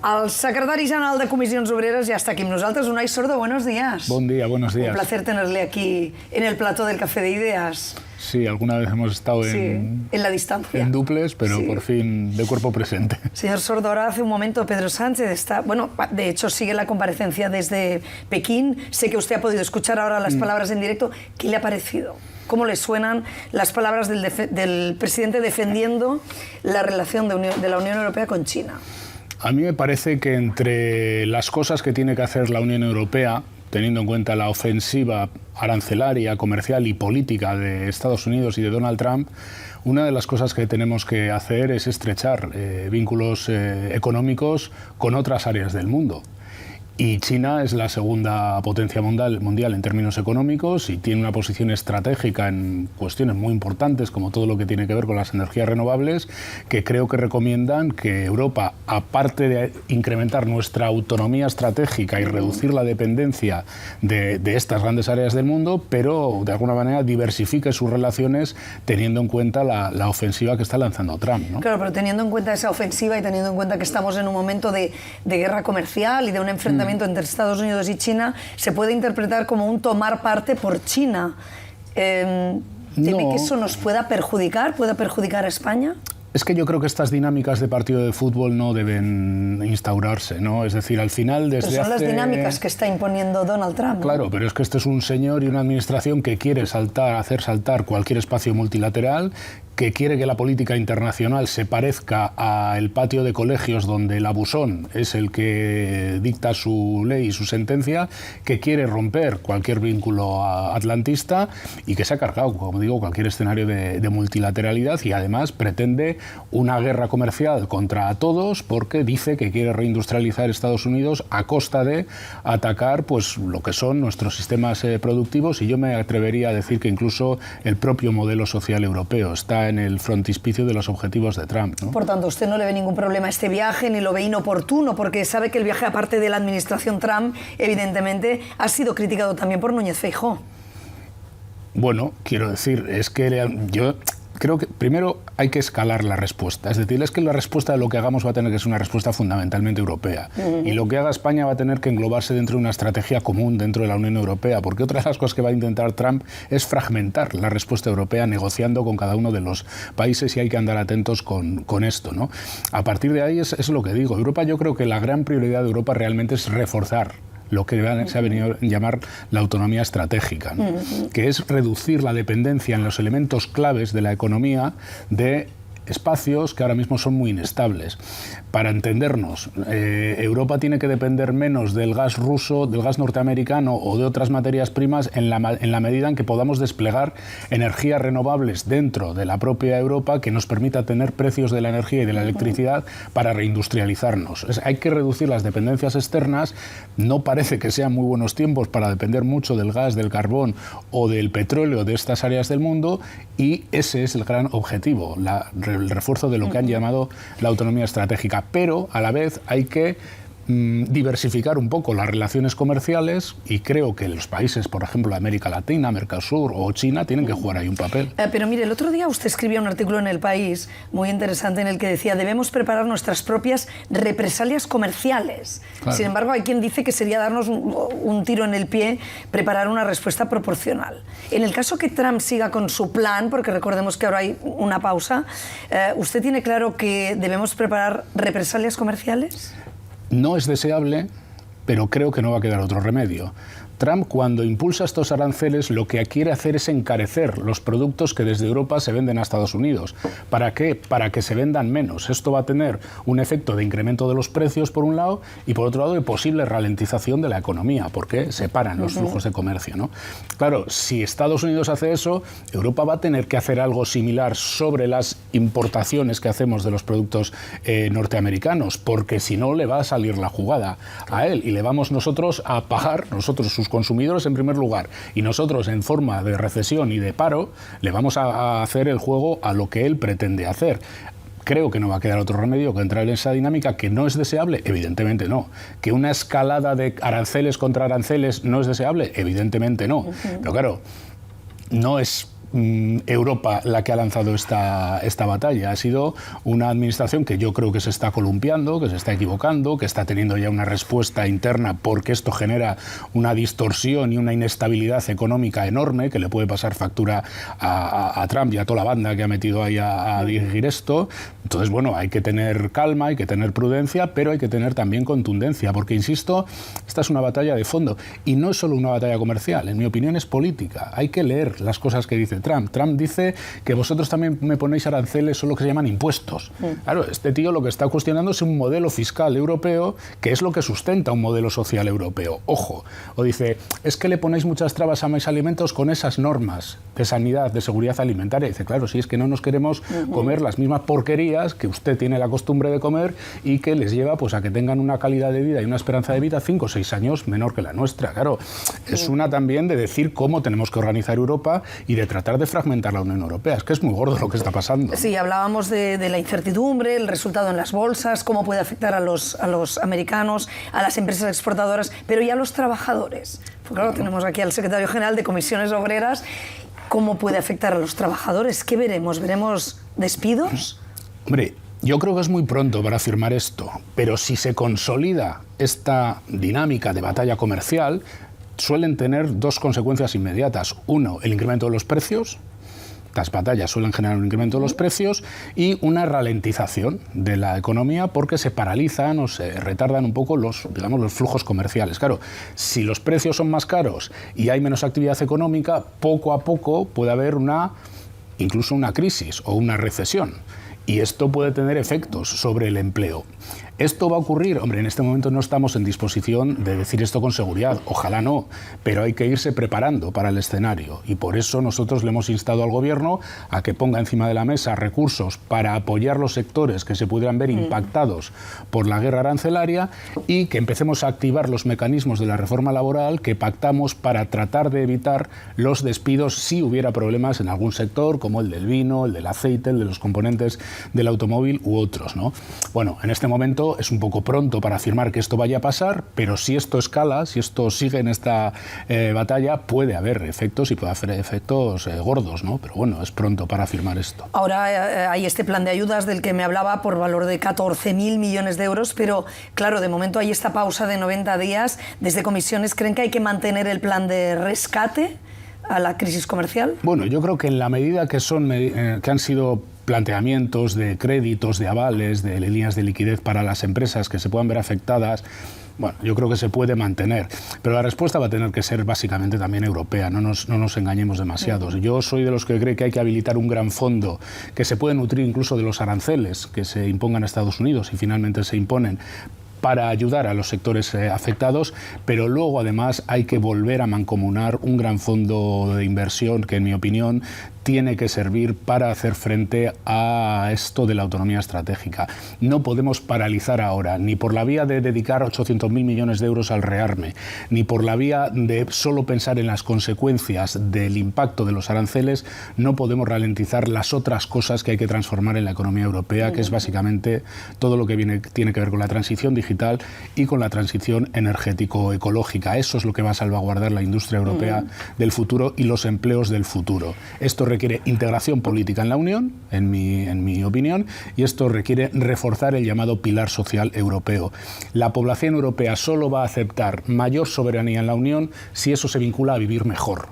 El secretari general de Comissions Obreras ya está aquí con nosotros. Unai Sordo, buenos días. Buen día, buenos días. Un placer tenerle aquí en el plató del Café de Ideas. Sí, alguna vez hemos estado en la distancia. En duples, pero por fin de cuerpo presente. Señor Sordo, ahora hace un momento Pedro Sánchez está... Bueno, de hecho sigue la comparecencia desde Pekín. Sé que usted ha podido escuchar ahora las palabras en directo. ¿Qué le ha parecido? ¿Cómo le suenan las palabras del presidente defendiendo la relación de la Unión Europea con China? A mí me parece que entre las cosas que tiene que hacer la Unión Europea, teniendo en cuenta la ofensiva arancelaria, comercial y política de Estados Unidos y de Donald Trump, una de las cosas que tenemos que hacer es estrechar vínculos económicos con otras áreas del mundo. Y China es la segunda potencia mundial en términos económicos y tiene una posición estratégica en cuestiones muy importantes, como todo lo que tiene que ver con las energías renovables, que creo que recomiendan que Europa, aparte de incrementar nuestra autonomía estratégica y reducir la dependencia de estas grandes áreas del mundo, pero de alguna manera diversifique sus relaciones teniendo en cuenta la ofensiva que está lanzando Trump, ¿no? Claro, pero teniendo en cuenta esa ofensiva y teniendo en cuenta que estamos en un momento de guerra comercial y de un enfrentamiento entre Estados Unidos y China, se puede interpretar como un tomar parte por China. ¿Teme que eso nos pueda perjudicar a España? Es que yo creo que estas dinámicas de partido de fútbol no deben instaurarse, ¿no? Es decir, al final desde pero son las dinámicas que está imponiendo Donald Trump, ¿no? Claro, pero es que este es un señor y una administración que quiere hacer saltar cualquier espacio multilateral, que quiere que la política internacional se parezca al patio de colegios donde el abusón es el que dicta su ley y su sentencia, que quiere romper cualquier vínculo atlantista y que se ha cargado, como digo, cualquier escenario de multilateralidad y además pretende una guerra comercial contra todos porque dice que quiere reindustrializar Estados Unidos a costa de atacar pues lo que son nuestros sistemas productivos y yo me atrevería a decir que incluso el propio modelo social europeo está en el frontispicio de los objetivos de Trump, ¿no? Por tanto, usted no le ve ningún problema a este viaje ni lo ve inoportuno porque sabe que el viaje, aparte de la administración Trump, evidentemente ha sido criticado también por Núñez Feijóo. Bueno, quiero decir, es que yo creo que primero hay que escalar la respuesta. Es decir, es que la respuesta de lo que hagamos va a tener que ser una respuesta fundamentalmente europea. Y lo que haga España va a tener que englobarse dentro de una estrategia común dentro de la Unión Europea, porque otra de las cosas que va a intentar Trump es fragmentar la respuesta europea negociando con cada uno de los países y hay que andar atentos con esto, ¿no? A partir de ahí es lo que digo. Europa, yo creo que la gran prioridad de Europa realmente es reforzar lo que se ha venido a llamar la autonomía estratégica, ¿no? Que es reducir la dependencia en los elementos claves de la economía de espacios que ahora mismo son muy inestables. Para entendernos, Europa tiene que depender menos del gas ruso, del gas norteamericano o de otras materias primas en la medida en que podamos desplegar energías renovables dentro de la propia Europa que nos permita tener precios de la energía y de la electricidad para reindustrializarnos. Hay que reducir las dependencias externas. No parece que sean muy buenos tiempos para depender mucho del gas, del carbón o del petróleo de estas áreas del mundo y ese es el gran objetivo, el refuerzo de lo que han llamado la autonomía estratégica, pero a la vez hay que diversificar un poco las relaciones comerciales y creo que los países, por ejemplo, de América Latina, Mercosur o China, tienen que jugar ahí un papel. Pero mire, el otro día usted escribía un artículo en El País muy interesante en el que decía debemos preparar nuestras propias represalias comerciales. Claro. Sin embargo, hay quien dice que sería darnos un tiro en el pie preparar una respuesta proporcional. En el caso que Trump siga con su plan, porque recordemos que ahora hay una pausa, ¿usted tiene claro que debemos preparar represalias comerciales? No es deseable, pero creo que no va a quedar otro remedio. Trump, cuando impulsa estos aranceles, lo que quiere hacer es encarecer los productos que desde Europa se venden a Estados Unidos. ¿Para qué? Para que se vendan menos. Esto va a tener un efecto de incremento de los precios, por un lado, y por otro lado, de posible ralentización de la economía, porque se paran los flujos de comercio, ¿no? Claro, si Estados Unidos hace eso, Europa va a tener que hacer algo similar sobre las importaciones que hacemos de los productos norteamericanos, porque si no, le va a salir la jugada a él y le vamos nosotros a pagar, nosotros sus consumidores en primer lugar, y nosotros en forma de recesión y de paro le vamos a hacer el juego a lo que él pretende hacer. Creo que no va a quedar otro remedio que entrar en esa dinámica, que no es deseable, evidentemente no. Que una escalada de aranceles contra aranceles no es deseable, evidentemente no. Pero claro, no es Europa la que ha lanzado esta batalla. Ha sido una administración que yo creo que se está columpiando, que se está equivocando, que está teniendo ya una respuesta interna porque esto genera una distorsión y una inestabilidad económica enorme que le puede pasar factura a Trump y a toda la banda que ha metido ahí a dirigir esto. Entonces, bueno, hay que tener calma, hay que tener prudencia, pero hay que tener también contundencia, porque, insisto, esta es una batalla de fondo y no es solo una batalla comercial, en mi opinión es política. Hay que leer las cosas que dice Trump. Trump dice que vosotros también me ponéis aranceles, son lo que se llaman impuestos. Claro, este tío lo que está cuestionando es un modelo fiscal europeo, que es lo que sustenta un modelo social europeo. Ojo, o dice, es que le ponéis muchas trabas a mis alimentos con esas normas de sanidad, de seguridad alimentaria. Y dice, claro, si es que no nos queremos comer las mismas porquerías que usted tiene la costumbre de comer y que les lleva pues a que tengan una calidad de vida y una esperanza de vida 5 o 6 años menor que la nuestra. Claro, es una también de decir cómo tenemos que organizar Europa y de tratar de fragmentar la Unión Europea. Es que es muy gordo lo que está pasando. Sí, hablábamos de la incertidumbre, el resultado en las bolsas, cómo puede afectar a los americanos, a las empresas exportadoras, pero ¿y a los trabajadores? Pues claro, tenemos aquí al secretario general de Comisiones Obreras. ¿Cómo puede afectar a los trabajadores? ¿Qué veremos? ¿Veremos despidos? Hombre, yo creo que es muy pronto para afirmar esto, pero si se consolida esta dinámica de batalla comercial, suelen tener dos consecuencias inmediatas. Uno, el incremento de los precios. Las batallas suelen generar un incremento de los precios y una ralentización de la economía porque se paralizan o se retardan un poco los flujos comerciales. Claro, si los precios son más caros y hay menos actividad económica, poco a poco puede haber incluso una crisis o una recesión. Y esto puede tener efectos sobre el empleo. ¿Esto va a ocurrir? Hombre, en este momento no estamos en disposición de decir esto con seguridad, ojalá no, pero hay que irse preparando para el escenario y por eso nosotros le hemos instado al Gobierno a que ponga encima de la mesa recursos para apoyar los sectores que se pudieran ver impactados por la guerra arancelaria y que empecemos a activar los mecanismos de la reforma laboral que pactamos para tratar de evitar los despidos si hubiera problemas en algún sector, como el del vino, el del aceite, el de los componentes del automóvil u otros, ¿no? Bueno, en este momento es un poco pronto para afirmar que esto vaya a pasar, pero si esto escala, si esto sigue en esta batalla, puede haber efectos y puede haber efectos gordos, ¿no? Pero bueno, es pronto para afirmar esto. Ahora hay este plan de ayudas del que me hablaba por valor de 14.000 millones de euros, pero claro, de momento hay esta pausa de 90 días. Desde Comisiones, ¿creen que hay que mantener el plan de rescate a la crisis comercial? Bueno, yo creo que en la medida que han sido planteamientos de créditos, de avales, de líneas de liquidez para las empresas que se puedan ver afectadas, bueno, yo creo que se puede mantener, pero la respuesta va a tener que ser básicamente también europea, no nos engañemos demasiado. Yo soy de los que cree que hay que habilitar un gran fondo que se puede nutrir incluso de los aranceles que se impongan a Estados Unidos y finalmente se imponen, para ayudar a los sectores afectados, pero luego además hay que volver a mancomunar un gran fondo de inversión que, en mi opinión, tiene que servir para hacer frente a esto de la autonomía estratégica. No podemos paralizar ahora, ni por la vía de dedicar 800.000 millones de euros al rearme, ni por la vía de solo pensar en las consecuencias del impacto de los aranceles, no podemos ralentizar las otras cosas que hay que transformar en la economía europea, que es básicamente todo lo que tiene que ver con la transición digital y con la transición energético-ecológica. Eso es lo que va a salvaguardar la industria europea del futuro y los empleos del futuro. Esto requiere integración política en la Unión, en mi opinión, y esto requiere reforzar el llamado pilar social europeo. La población europea solo va a aceptar mayor soberanía en la Unión si eso se vincula a vivir mejor.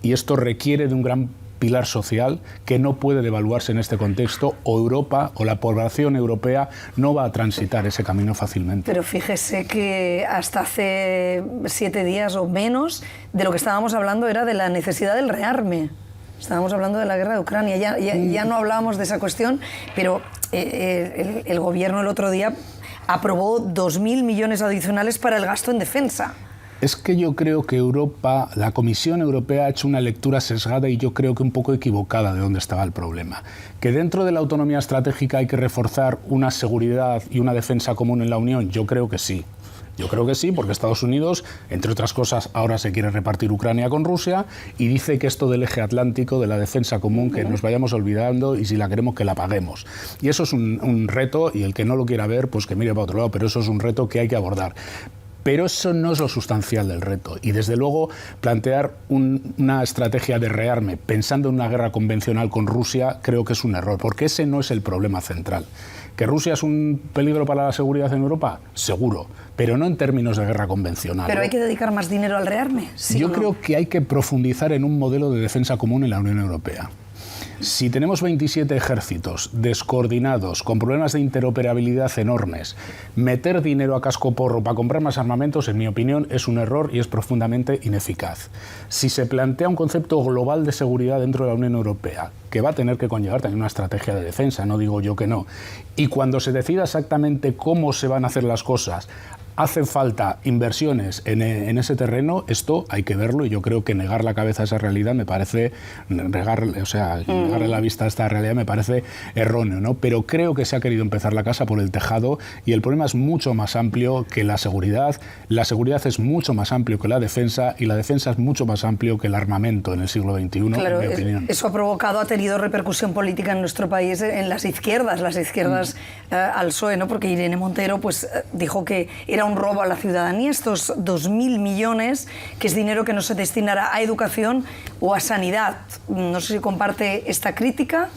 Y esto requiere de un gran pilar social que no puede devaluarse en este contexto, o Europa o la población europea no va a transitar ese camino fácilmente. Pero fíjese que hasta hace 7 días o menos de lo que estábamos hablando era de la necesidad del rearme. Estábamos hablando de la guerra de Ucrania, ya no hablábamos de esa cuestión, pero el gobierno el otro día aprobó 2.000 millones adicionales para el gasto en defensa. Es que yo creo que la Comisión Europea ha hecho una lectura sesgada y yo creo que un poco equivocada de dónde estaba el problema. Que dentro de la autonomía estratégica hay que reforzar una seguridad y una defensa común en la Unión, yo creo que sí. Yo creo que sí, porque Estados Unidos, entre otras cosas, ahora se quiere repartir Ucrania con Rusia y dice que esto del eje atlántico, de la defensa común, que nos vayamos olvidando y si la queremos que la paguemos. Y eso es un reto, y el que no lo quiera ver, pues que mire para otro lado, pero eso es un reto que hay que abordar. Pero eso no es lo sustancial del reto. Y desde luego plantear una estrategia de rearme pensando en una guerra convencional con Rusia creo que es un error, porque ese no es el problema central. ¿Que Rusia es un peligro para la seguridad en Europa? Seguro, pero no en términos de guerra convencional. ¿Pero hay que dedicar más dinero al rearme? ¿Sí Yo o no? creo que hay que profundizar en un modelo de defensa común en la Unión Europea. Si tenemos 27 ejércitos descoordinados, con problemas de interoperabilidad enormes, meter dinero a cascoporro para comprar más armamentos, en mi opinión, es un error y es profundamente ineficaz. Si se plantea un concepto global de seguridad dentro de la Unión Europea, que va a tener que conllevar también una estrategia de defensa, no digo yo que no, y cuando se decida exactamente cómo se van a hacer las cosas, hacen falta inversiones en ese terreno, esto hay que verlo, y yo creo que negar la cabeza a esa realidad me parece, negarle la vista a esta realidad me parece erróneo, ¿no? Pero creo que se ha querido empezar la casa por el tejado, y el problema es mucho más amplio que la seguridad es mucho más amplio que la defensa, y la defensa es mucho más amplio que el armamento en el siglo XXI, claro, en mi opinión. Eso ha tenido repercusión política en nuestro país, en las izquierdas al PSOE, ¿no? Porque Irene Montero pues dijo que era un robo a la ciudadanía, estos 2.000 millones, que es dinero que no se destinará a educación o a sanidad. No sé si comparte esta crítica.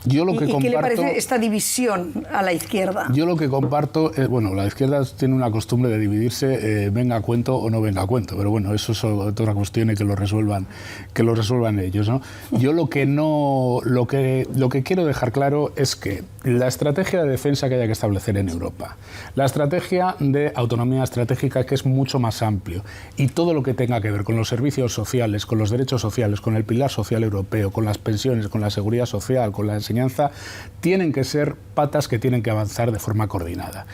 Yo lo que ¿Y qué le parece esta división a la izquierda? Yo lo que comparto es, bueno, la izquierda tiene una costumbre de dividirse, venga a cuento o no venga a cuento, pero bueno, eso es otra cuestión y que lo resuelvan ellos, ¿no? Yo lo que quiero dejar claro es que la estrategia de defensa que haya que establecer en Europa, la estrategia de autonomía estratégica, que es mucho más amplio, y todo lo que tenga que ver con los servicios sociales, con los derechos sociales, con el pilar social europeo, con las pensiones, con la seguridad social, con la enseñanza, tienen que ser patas que tienen que avanzar de forma coordinada.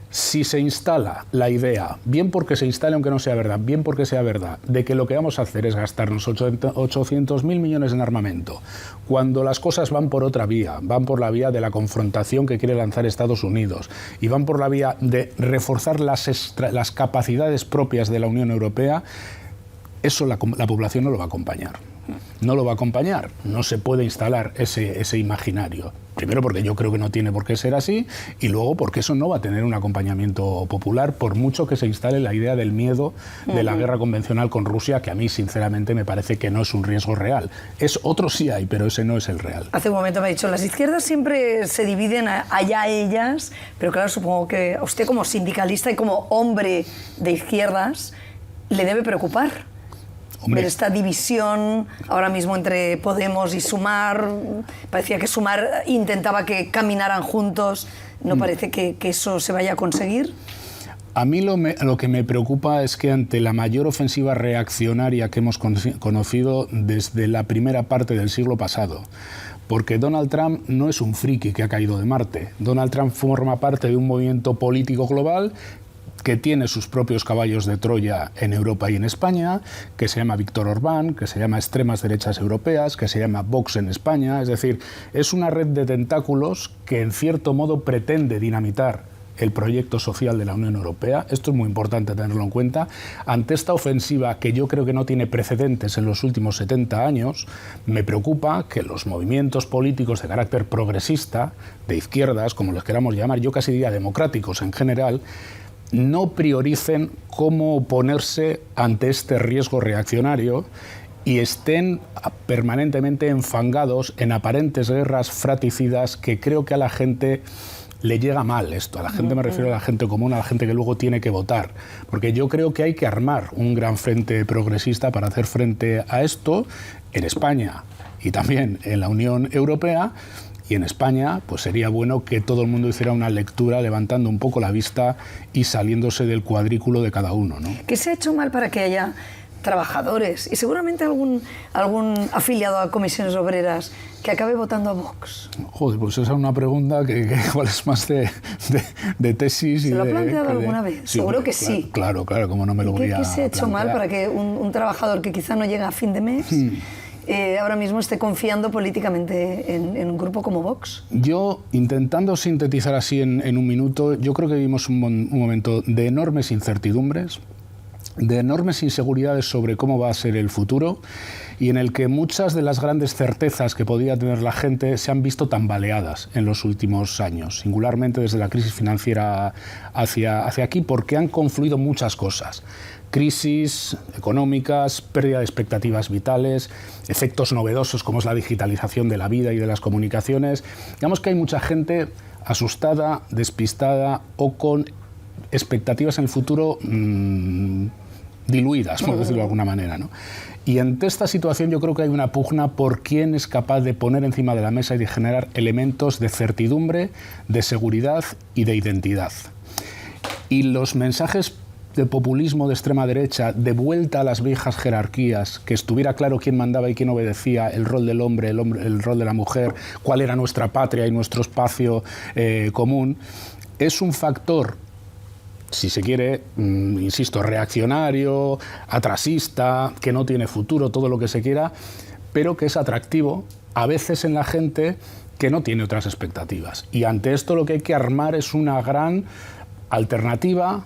Si se instala la idea, bien porque se instale aunque no sea verdad, bien porque sea verdad, de que lo que vamos a hacer es gastarnos 800.000 millones en armamento, cuando las cosas van por otra vía, van por la vía de la confrontación que quiere lanzar Estados Unidos, y van por la vía de reforzar las capacidades propias de la Unión Europea, eso la población no lo va a acompañar. No lo va a acompañar, no se puede instalar ese imaginario. Primero porque yo creo que no tiene por qué ser así, y luego porque eso no va a tener un acompañamiento popular, por mucho que se instale la idea del miedo de la guerra convencional con Rusia, que a mí sinceramente me parece que no es un riesgo real. Otro sí hay, pero ese no es el real. Hace un momento me ha dicho, las izquierdas siempre se dividen allá ellas, pero claro, supongo que a usted como sindicalista y como hombre de izquierdas le debe preocupar. Ver esta división ahora mismo entre Podemos y Sumar. Parecía que Sumar intentaba que caminaran juntos. ¿No parece que eso se vaya a conseguir? A mí lo que me preocupa es que ante la mayor ofensiva reaccionaria que hemos conocido desde la primera parte del siglo pasado, porque Donald Trump no es un friki que ha caído de Marte. Donald Trump forma parte de un movimiento político global que tiene sus propios caballos de Troya en Europa y en España, que se llama Víctor Orbán, que se llama Extremas Derechas Europeas, que se llama Vox en España. Es decir, es una red de tentáculos que en cierto modo pretende dinamitar el proyecto social de la Unión Europea. Esto es muy importante tenerlo en cuenta. Ante esta ofensiva, que yo creo que no tiene precedentes en los últimos 70 años, me preocupa que los movimientos políticos de carácter progresista, de izquierdas, como los queramos llamar, yo casi diría democráticos en general, no prioricen cómo oponerse ante este riesgo reaccionario y estén permanentemente enfangados en aparentes guerras fratricidas, que creo que a la gente le llega mal esto. A la gente me refiero a la gente común, a la gente que luego tiene que votar. Porque yo creo que hay que armar un gran frente progresista para hacer frente a esto en España y también en la Unión Europea. Y en España, pues sería bueno que todo el mundo hiciera una lectura levantando un poco la vista y saliéndose del cuadrículo de cada uno, ¿no? ¿Qué se ha hecho mal para que haya trabajadores y seguramente algún afiliado a comisiones obreras que acabe votando a Vox? Joder, pues esa es una pregunta que igual es más de tesis. ¿Se lo ha planteado alguna vez? Sí, seguro que claro, sí. Claro, como no me lo voy a ¿Qué se ha hecho plantear? mal para que un trabajador que quizá no llega a fin de mes ahora mismo esté confiando políticamente en un grupo como Vox? Yo, intentando sintetizar así en un minuto, yo creo que vivimos un momento de enormes incertidumbres, de enormes inseguridades sobre cómo va a ser el futuro y en el que muchas de las grandes certezas que podía tener la gente se han visto tambaleadas en los últimos años, singularmente desde la crisis financiera hacia aquí, porque han confluido muchas cosas. Crisis económicas, pérdida de expectativas vitales, efectos novedosos como es la digitalización de la vida y de las comunicaciones. Digamos que hay mucha gente asustada, despistada o con expectativas en el futuro diluidas, por decirlo de alguna manera, ¿no? Y ante esta situación yo creo que hay una pugna por quién es capaz de poner encima de la mesa y de generar elementos de certidumbre, de seguridad y de identidad. Y los mensajes de populismo de extrema derecha, de vuelta a las viejas jerarquías, que estuviera claro quién mandaba y quién obedecía, el rol del hombre, el rol de la mujer, cuál era nuestra patria y nuestro espacio común, es un factor, si se quiere, insisto, reaccionario, atrasista, que no tiene futuro, todo lo que se quiera, pero que es atractivo a veces en la gente que no tiene otras expectativas. Y ante esto lo que hay que armar es una gran alternativa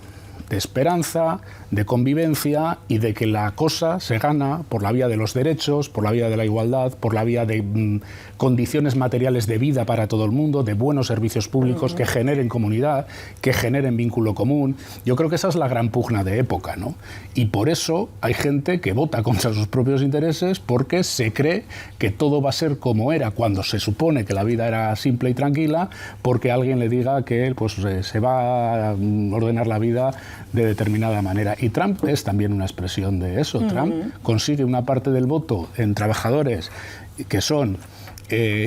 de esperanza, de convivencia y de que la cosa se gana por la vía de los derechos, por la vía de la igualdad, por la vía de condiciones materiales de vida para todo el mundo, de buenos servicios públicos que generen comunidad, que generen vínculo común. Yo creo que esa es la gran pugna de época, ¿no? Y por eso hay gente que vota contra sus propios intereses porque se cree que todo va a ser como era cuando se supone que la vida era simple y tranquila, porque alguien le diga que pues, se va a ordenar la vida de determinada manera. Y Trump es también una expresión de eso. Trump consigue una parte del voto en trabajadores que son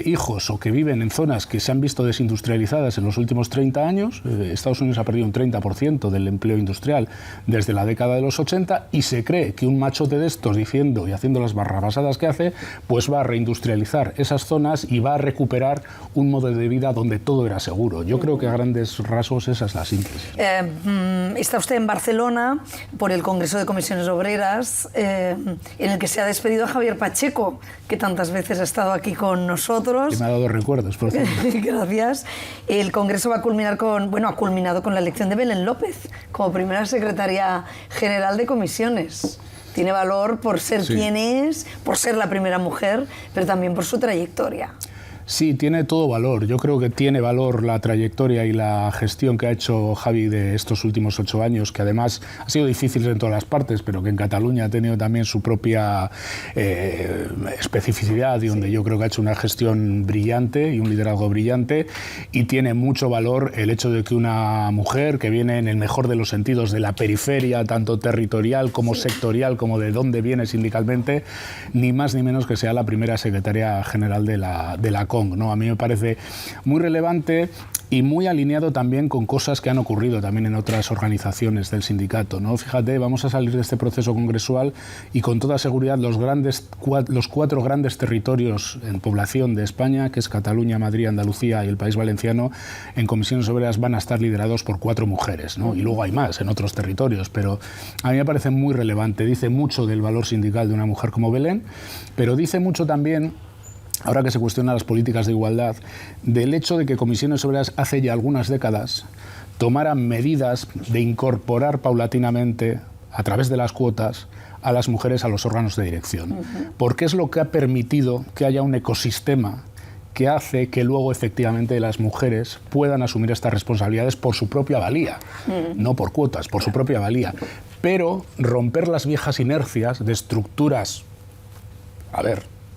hijos o que viven en zonas que se han visto desindustrializadas en los últimos 30 años. Estados Unidos ha perdido un 30% del empleo industrial desde la década de los 80 y se cree que un machote de estos diciendo y haciendo las barrabasadas que hace, pues va a reindustrializar esas zonas y va a recuperar un modo de vida donde todo era seguro. Yo creo que a grandes rasgos esa es la síntesis. Está usted en Barcelona por el Congreso de Comisiones Obreras, en el que se ha despedido a Javier Pacheco, que tantas veces ha estado aquí con nosotros. Que me ha dado recuerdos, por cierto. Gracias. El Congreso va a culminar con, bueno, ha culminado con la elección de Belén López como primera secretaria general de comisiones. Tiene valor por ser quien es, por ser la primera mujer, pero también por su trayectoria. Sí, tiene todo valor. Yo creo que tiene valor la trayectoria y la gestión que ha hecho Javi de estos últimos 8 años, que además ha sido difícil en todas las partes, pero que en Cataluña ha tenido también su propia especificidad y donde yo creo que ha hecho una gestión brillante y un liderazgo brillante, y tiene mucho valor el hecho de que una mujer que viene en el mejor de los sentidos de la periferia, tanto territorial como sectorial, como de dónde viene sindicalmente, ni más ni menos que sea la primera secretaria general de la CONG, ¿no? A mí me parece muy relevante y muy alineado también con cosas que han ocurrido también en otras organizaciones del sindicato, ¿no? Fíjate, vamos a salir de este proceso congresual y con toda seguridad los 4 grandes territorios en población de España, que es Cataluña, Madrid, Andalucía y el País Valenciano, en comisiones obreras van a estar liderados por 4 mujeres, ¿no? Y luego hay más en otros territorios, pero a mí me parece muy relevante. Dice mucho del valor sindical de una mujer como Belén, pero dice mucho también, ahora que se cuestionan las políticas de igualdad, del hecho de que Comisiones Obreras hace ya algunas décadas tomaran medidas de incorporar paulatinamente, a través de las cuotas, a las mujeres a los órganos de dirección. Porque es lo que ha permitido que haya un ecosistema que hace que luego efectivamente las mujeres puedan asumir estas responsabilidades por su propia valía, no por cuotas, por su propia valía. Pero romper las viejas inercias de estructuras,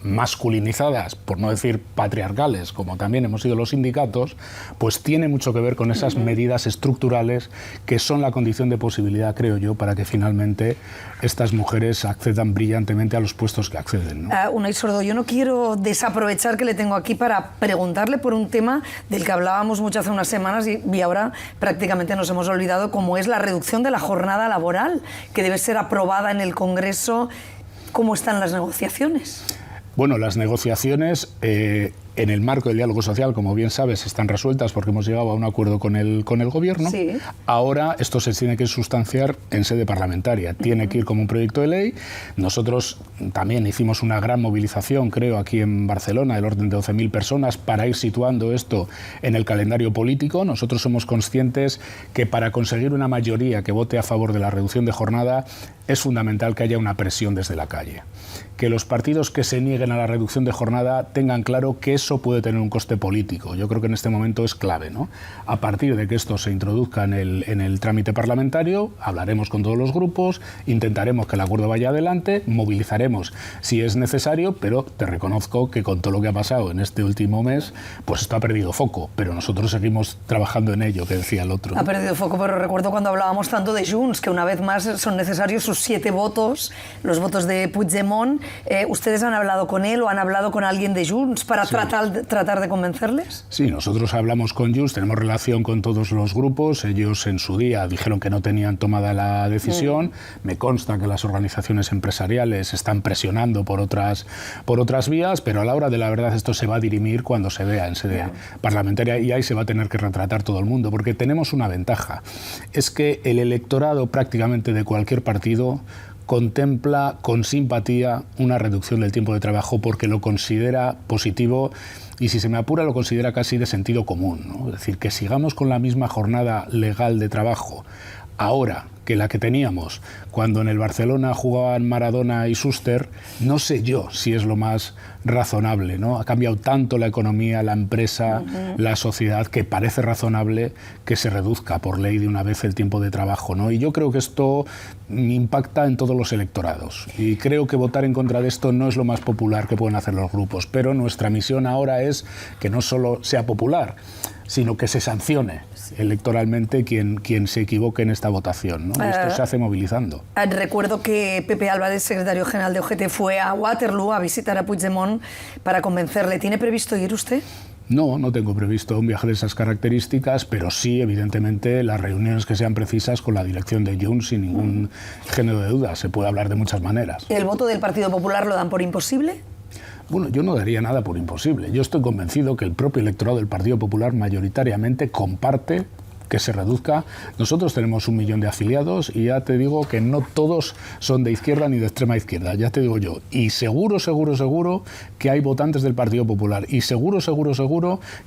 masculinizadas, por no decir patriarcales, como también hemos sido los sindicatos, pues tiene mucho que ver con esas medidas estructurales que son la condición de posibilidad, creo yo, para que finalmente estas mujeres accedan brillantemente a los puestos que acceden, ¿no? Unai Sordo, yo no quiero desaprovechar que le tengo aquí para preguntarle por un tema del que hablábamos mucho hace unas semanas y ahora prácticamente nos hemos olvidado, como es la reducción de la jornada laboral, que debe ser aprobada en el Congreso. ¿Cómo están las negociaciones? Bueno, las negociaciones en el marco del diálogo social, como bien sabes, están resueltas porque hemos llegado a un acuerdo con el Gobierno. Sí. Ahora esto se tiene que sustanciar en sede parlamentaria. Tiene que ir como un proyecto de ley. Nosotros también hicimos una gran movilización, creo, aquí en Barcelona, del orden de 12.000 personas, para ir situando esto en el calendario político. Nosotros somos conscientes que para conseguir una mayoría que vote a favor de la reducción de jornada es fundamental que haya una presión desde la calle. Que los partidos que se nieguen a la reducción de jornada tengan claro que eso puede tener un coste político. Yo creo que en este momento es clave, ¿no? A partir de que esto se introduzca en el trámite parlamentario, hablaremos con todos los grupos, intentaremos que el acuerdo vaya adelante, movilizaremos si es necesario, pero te reconozco que con todo lo que ha pasado en este último mes, pues esto ha perdido foco, pero nosotros seguimos trabajando en ello, que decía el otro. Ha perdido foco, pero recuerdo cuando hablábamos tanto de Junts, que una vez más son necesarios sus 7 votos, los votos de Puigdemont. ¿Ustedes han hablado con él o han hablado con alguien de Junts para tratar de convencerles? Sí, nosotros hablamos con Junts, tenemos relación con todos los grupos. Ellos en su día dijeron que no tenían tomada la decisión. Me consta que las organizaciones empresariales están presionando por otras vías, pero a la hora de la verdad esto se va a dirimir cuando se vea en sede parlamentaria, y ahí se va a tener que retratar todo el mundo, porque tenemos una ventaja. Es que el electorado prácticamente de cualquier partido contempla con simpatía una reducción del tiempo de trabajo porque lo considera positivo y, si se me apura, lo considera casi de sentido común, ¿no? Es decir, que sigamos con la misma jornada legal de trabajo ahora que la que teníamos cuando en el Barcelona jugaban Maradona y Schuster, no sé yo si es lo más razonable, ¿no? Ha cambiado tanto la economía, la empresa, la sociedad, que parece razonable que se reduzca por ley de una vez el tiempo de trabajo, ¿no? Y yo creo que esto impacta en todos los electorados, y creo que votar en contra de esto no es lo más popular que pueden hacer los grupos, pero nuestra misión ahora es que no solo sea popular, sino que se sancione electoralmente quien se equivoque en esta votación, ¿no? Y esto se hace movilizando. Recuerdo que Pepe Álvarez, secretario general de UGT, fue a Waterloo a visitar a Puigdemont para convencerle. ¿Tiene previsto ir usted? No, no tengo previsto un viaje de esas características, pero sí, evidentemente, las reuniones que sean precisas con la dirección de Junts, sin ningún género de duda. Se puede hablar de muchas maneras. ¿El voto del Partido Popular lo dan por imposible? Bueno, yo no daría nada por imposible. Yo estoy convencido que el propio electorado del Partido Popular mayoritariamente comparte que se reduzca. Nosotros tenemos 1 millón de afiliados y ya te digo que no todos son de izquierda ni de extrema izquierda, ya te digo yo. Y seguro que hay votantes del Partido Popular, y seguro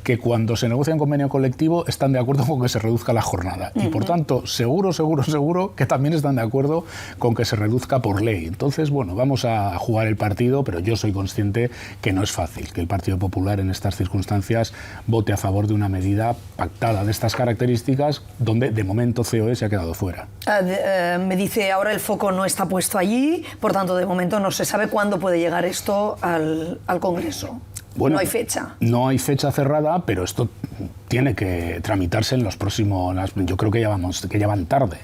que cuando se negocia un convenio colectivo están de acuerdo con que se reduzca la jornada. Y por tanto, seguro que también están de acuerdo con que se reduzca por ley. Entonces, bueno, vamos a jugar el partido, pero yo soy consciente que no es fácil que el Partido Popular en estas circunstancias vote a favor de una medida pactada de estas características, donde de momento COE se ha quedado fuera. Me dice, ahora el foco no está puesto allí, por tanto de momento no se sabe cuándo puede llegar esto al Congreso. Bueno, no hay fecha. No hay fecha cerrada, pero esto tiene que tramitarse en los próximos... Yo creo que ya van tarde.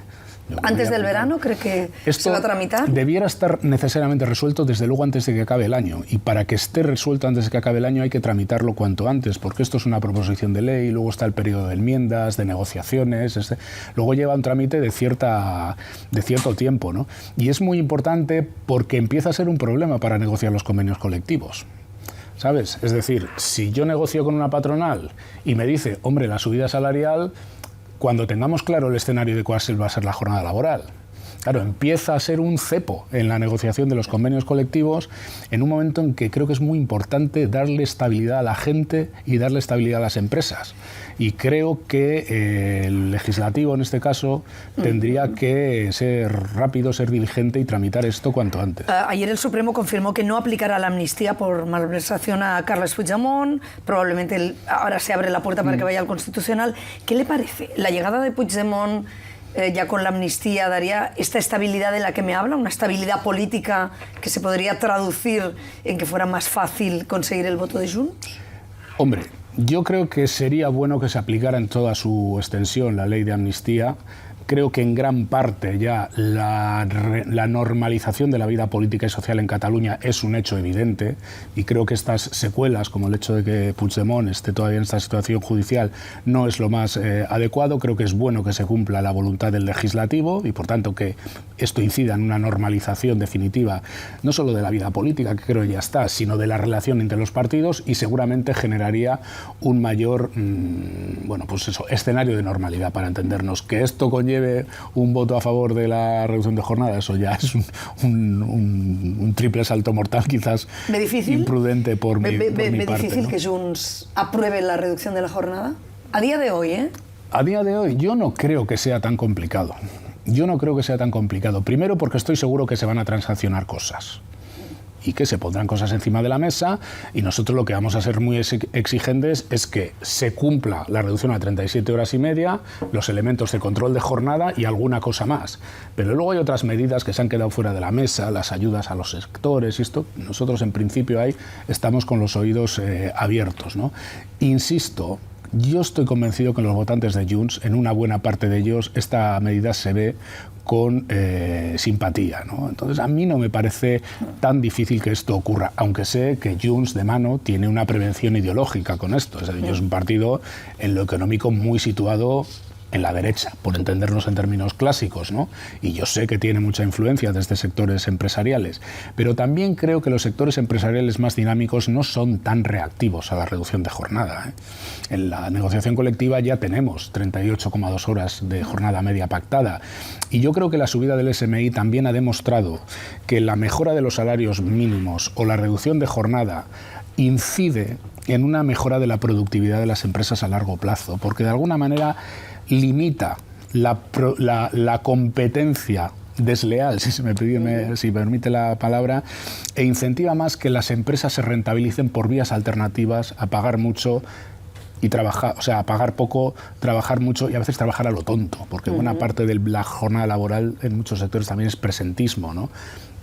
¿Antes del verano cree que se va a tramitar? Debiera estar necesariamente resuelto, desde luego, antes de que acabe el año. Y para que esté resuelto antes de que acabe el año hay que tramitarlo cuanto antes, porque esto es una proposición de ley, luego está el periodo de enmiendas, de negociaciones, luego lleva un trámite de cierto tiempo, ¿no? Y es muy importante porque empieza a ser un problema para negociar los convenios colectivos, ¿sabes? Es decir, si yo negocio con una patronal y me dice, hombre, la subida salarial, cuando tengamos claro el escenario de cuál va a ser la jornada laboral, claro, empieza a ser un cepo en la negociación de los convenios colectivos, en un momento en que creo que es muy importante darle estabilidad a la gente y darle estabilidad a las empresas. Y creo que el legislativo, en este caso, tendría que ser rápido, ser diligente y tramitar esto cuanto antes. Ayer el Supremo confirmó que no aplicará la amnistía por malversación a Carles Puigdemont. Probablemente ahora se abre la puerta para que vaya al Constitucional. ¿Qué le parece? ¿La llegada de Puigdemont ya con la amnistía daría esta estabilidad de la que me habla? ¿Una estabilidad política que se podría traducir en que fuera más fácil conseguir el voto de Junts? Hombre, yo creo que sería bueno que se aplicara en toda su extensión la ley de amnistía. Creo que en gran parte ya la normalización de la vida política y social en Cataluña es un hecho evidente, y creo que estas secuelas, como el hecho de que Puigdemont esté todavía en esta situación judicial, no es lo más adecuado. Creo que es bueno que se cumpla la voluntad del legislativo y, por tanto, que esto incida en una normalización definitiva, no solo de la vida política, que creo ya está, sino de la relación entre los partidos, y seguramente generaría un mayor escenario de normalidad para entendernos. Que esto conlleve un voto a favor de la reducción de jornada, eso ya es un triple salto mortal, quizás imprudente por mi parte. ¿Es difícil que Junts apruebe la reducción de la jornada? A día de hoy, ¿eh? A día de hoy yo no creo que sea tan complicado. Primero porque estoy seguro que se van a transaccionar cosas y que se pondrán cosas encima de la mesa, y nosotros lo que vamos a ser muy exigentes es que se cumpla la reducción a 37 horas y media, los elementos de control de jornada y alguna cosa más. Pero luego hay otras medidas que se han quedado fuera de la mesa, las ayudas a los sectores y esto. Nosotros en principio ahí estamos con los oídos abiertos, ¿no? Insisto, yo estoy convencido que los votantes de Junts, en una buena parte de ellos, esta medida se ve con simpatía, ¿no? Entonces a mí no me parece tan difícil que esto ocurra, aunque sé que Junts de mano tiene una prevención ideológica con esto. Es decir, es un partido en lo económico muy situado en la derecha, por entendernos en términos clásicos, ¿no? Y yo sé que tiene mucha influencia desde sectores empresariales, pero también creo que los sectores empresariales más dinámicos no son tan reactivos a la reducción de jornada, ¿eh? En la negociación colectiva ya tenemos 38,2 horas de jornada media pactada, y yo creo que la subida del SMI también ha demostrado que la mejora de los salarios mínimos o la reducción de jornada incide en una mejora de la productividad de las empresas a largo plazo, porque de alguna manera limita la competencia desleal, si me permite la palabra, e incentiva más que las empresas se rentabilicen por vías alternativas a pagar mucho y trabajar, o sea, a pagar poco, trabajar mucho y a veces trabajar a lo tonto, porque buena parte de la jornada laboral en muchos sectores también es presentismo, ¿no?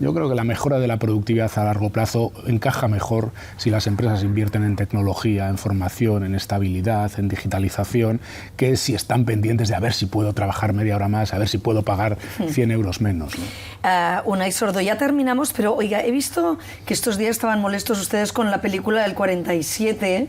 Yo creo que la mejora de la productividad a largo plazo encaja mejor si las empresas invierten en tecnología, en formación, en estabilidad, en digitalización, que si están pendientes de a ver si puedo trabajar media hora más, a ver si puedo pagar 100 euros menos, ¿no? Unai Sordo, ya terminamos, pero oiga, he visto que estos días estaban molestos ustedes con la película del 47,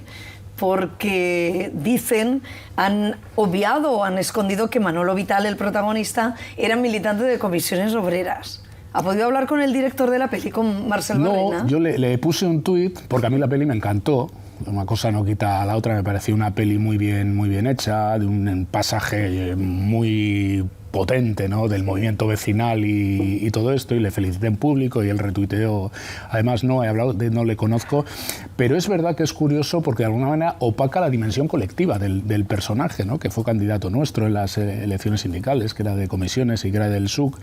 porque dicen, han obviado o han escondido que Manolo Vital, el protagonista, era militante de Comisiones Obreras. ¿Ha podido hablar con el director de la peli, con Marcel Barrena? No, yo le puse un tuit, porque a mí la peli me encantó. Una cosa no quita a la otra, me pareció una peli muy bien hecha, de un pasaje muy potente, ¿no?, del movimiento vecinal y todo esto, y le felicité en público y él retuiteó. Además, no he hablado, no le conozco, pero es verdad que es curioso porque de alguna manera opaca la dimensión colectiva del personaje, ¿no?, que fue candidato nuestro en las elecciones sindicales, que era de comisiones y que era del SUC.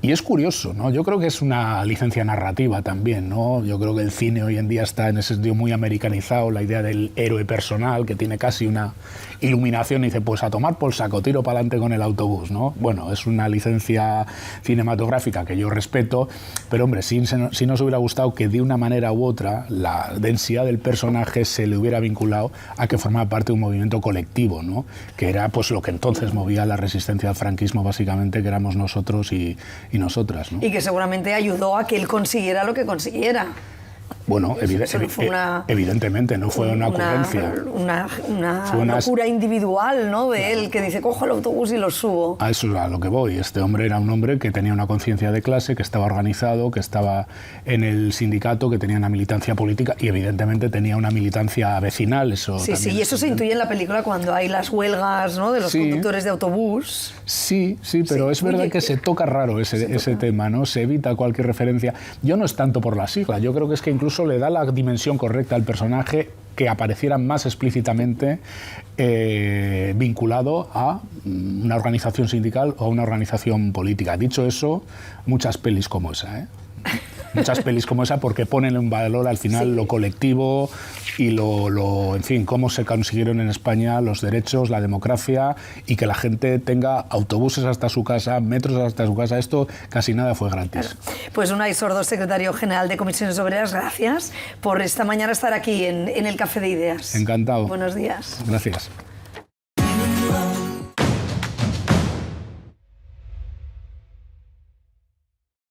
Y es curioso, ¿no? Yo creo que es una licencia narrativa también, ¿no? Yo creo que el cine hoy en día está en ese sentido muy americanizado, la idea del héroe personal, que tiene casi una iluminación y dice, pues a tomar por saco, tiro para adelante con el autobús, ¿no? Bueno, es una licencia cinematográfica que yo respeto, pero hombre, sí nos hubiera gustado que de una manera u otra la densidad del personaje se le hubiera vinculado a que formaba parte de un movimiento colectivo, ¿no?, que era pues lo que entonces movía la resistencia al franquismo, básicamente, que éramos nosotros y nosotras, ¿no? Y que seguramente ayudó a que él consiguiera lo que consiguiera. Bueno, evidentemente, no fue una ocurrencia. Una locura individual, ¿no?, de él, que dice, cojo el autobús y lo subo. A eso es a lo que voy. Este hombre era un hombre que tenía una conciencia de clase, que estaba organizado, que estaba en el sindicato, que tenía una militancia política y evidentemente tenía una militancia vecinal. Eso sí, y eso se intuye en la película cuando hay las huelgas, ¿no?, de los conductores de autobús. Sí, pero es verdad que se toca raro ese tema, ¿no? Se evita cualquier referencia. Yo no es tanto por la sigla, yo creo que es que incluso le da la dimensión correcta al personaje que apareciera más explícitamente vinculado a una organización sindical o a una organización política. Dicho eso, muchas pelis como esa, ¿eh? Muchas pelis como esa, porque ponen en valor al final lo colectivo y en fin, cómo se consiguieron en España los derechos, la democracia, y que la gente tenga autobuses hasta su casa, metros hasta su casa. Esto casi nada fue gratis. Claro. Pues Unai Sordo, secretario general de Comisiones Obreras, gracias por esta mañana estar aquí en el Café de Ideas. Encantado. Buenos días. Gracias.